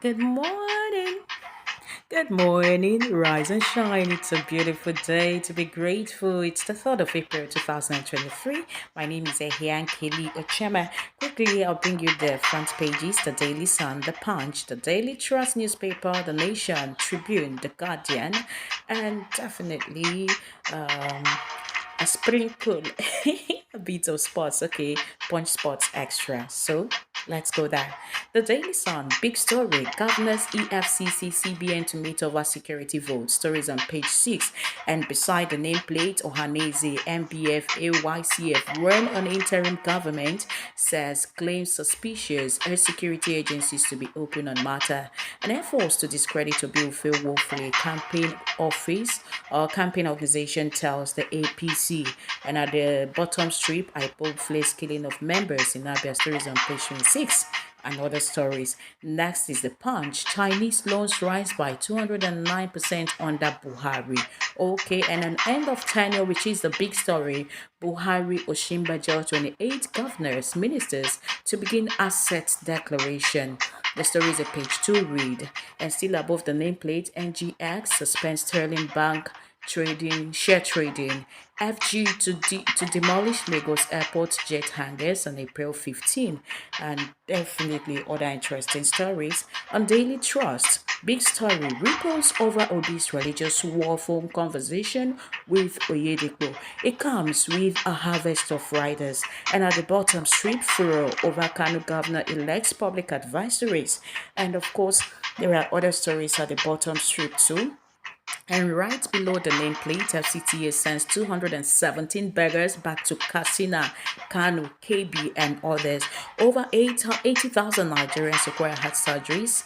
Good morning. Good morning. Rise and shine. It's a beautiful day to be grateful. It's the 3rd of April 2023. My name is Ehian Kili Ochema. Quickly, I'll bring you the front pages: the Daily Sun, the Punch, the Daily Trust newspaper, the Nation, Tribune, the Guardian, and definitely um, a sprinkle, a bit of sports. Okay, Punch Sports Extra. So let's go there. The Daily Sun, big story. Governors EFCC CBN to meet over security votes. Stories on page 6. And beside the nameplate, Ohaneze, MBF, AYCF run on interim government, says claims suspicious, urge security agencies to be open on matter. An effort to discredit Obiofil woefully. Campaign organization tells the APC. And at the bottom strip, I pulled flares killing of members in Abia. Stories on page 26 and other stories. Next is the Punch. Chinese loans rise by 209% under Buhari. Okay, and an end of tenure, which is the big story. Buhari Oshimbajo, 28 governors, ministers to begin asset declaration. The story is a page 2 read. And still above the nameplate, NGX suspends Sterling Bank share trading. FG to demolish Lagos Airport jet hangars on April 15, and definitely other interesting stories on Daily Trust. Big story: ripples over Obi's religious war phone conversation with Oyedepo. It comes with a harvest of riders, and at the bottom, street furrow over Kano governor elects public advisories, and of course there are other stories at the bottom strip too. And right below the nameplate, FCTA sends 217 beggars back to Katsina, Kano, KB, and others. Over 80,000 Nigerians require heart surgeries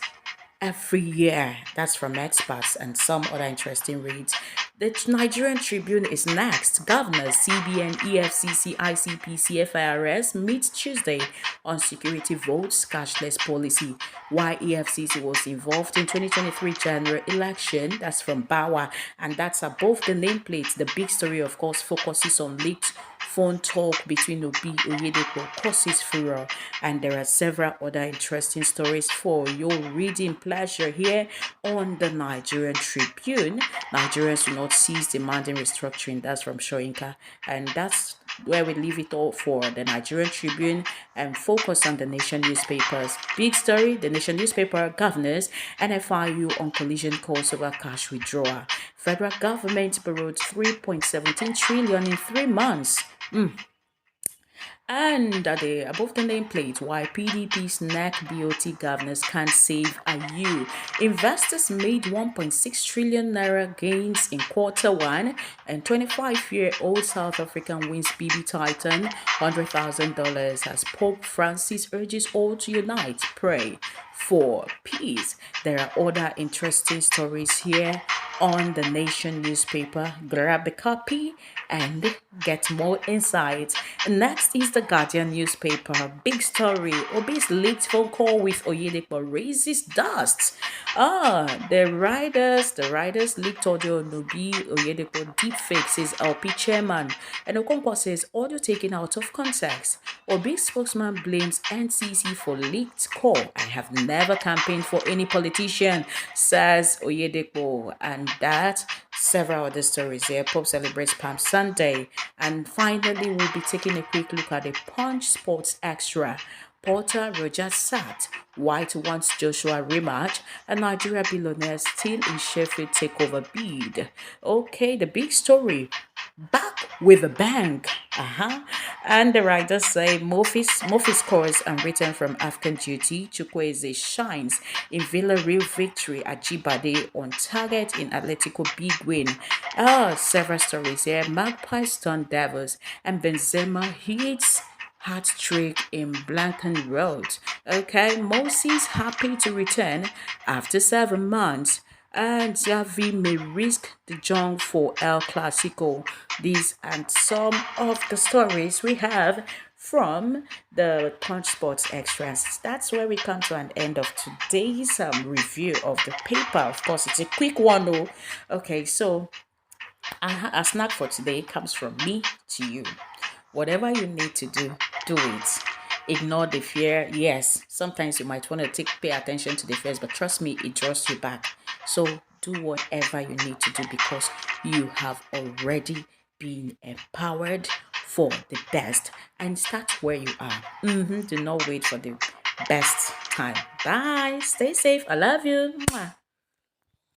every year. That's from experts and some other interesting reads. The Nigerian Tribune is next. Governors CBN, EFCC, ICP, CFIRS meet Tuesday on security votes, cashless policy. Why EFCC was involved in 2023 general election. That's from Bawa, and that's above the nameplate. The big story, of course, focuses on leaked phone talk between Obi Oyedepo causes furor, and there are several other interesting stories for your reading pleasure here on the Nigerian Tribune. Nigerians will not cease demanding restructuring. That's from Shoinka, and that's where we leave it all for the Nigerian Tribune and focus on the Nation newspapers. Big story: the Nation newspaper governors and FIU on collision calls over cash withdrawal. Federal government borrowed 3.17 trillion in 3 months. And above the nameplate, why PDP's NEC BOT governors can't save IU. Investors made 1.6 trillion naira gains in quarter 1, and 25-year-old South African wins BB Titan $100,000 as Pope Francis urges all to unite, pray for peace. There are other interesting stories here on the Nation newspaper. Grab a copy and get more insights. Next is the Guardian newspaper. Big story: Obi's leaked phone call with Oyedepo raises dust. The riders leaked audio on Obi Oyedepo deepfake, says LP chairman. And Okonkwo says audio taken out of context. Obi's spokesman blames NCC for leaked call. I have never campaigned for any politician, says Oyedepo. And that several other stories here. Pope celebrates Palm Sunday. And finally, we'll be taking a quick look at the Punch Sports Extra. Porter Roger Sat, White wants Joshua rematch, and Nigeria billionaires still in Sheffield takeover bid. Okay, the big story: back with a bang. And the writers say Murphy scores unwritten from African duty. Chukwueze shines in Villarreal victory at Jibade on target in Atletico big win. Several stories here. Magpies stun Devils, and Benzema hits hat trick in Blanken Road. Okay, Moses happy to return after 7 months. And Xavi may risk the jump for El Clasico. These and some of the stories we have from the Punch Sports Extras. That's where we come to an end of today's review of the paper. Of course, it's a quick one though. Okay, so a snack for today comes from me to you. Whatever you need to do, do it. Ignore the fear. Yes, sometimes you might want to pay attention to the fears, but trust me, it draws you back. So do whatever you need to do because you have already been empowered for the best. And start where you are. Do not wait for the best time. Bye. Stay safe. I love you. Mwah.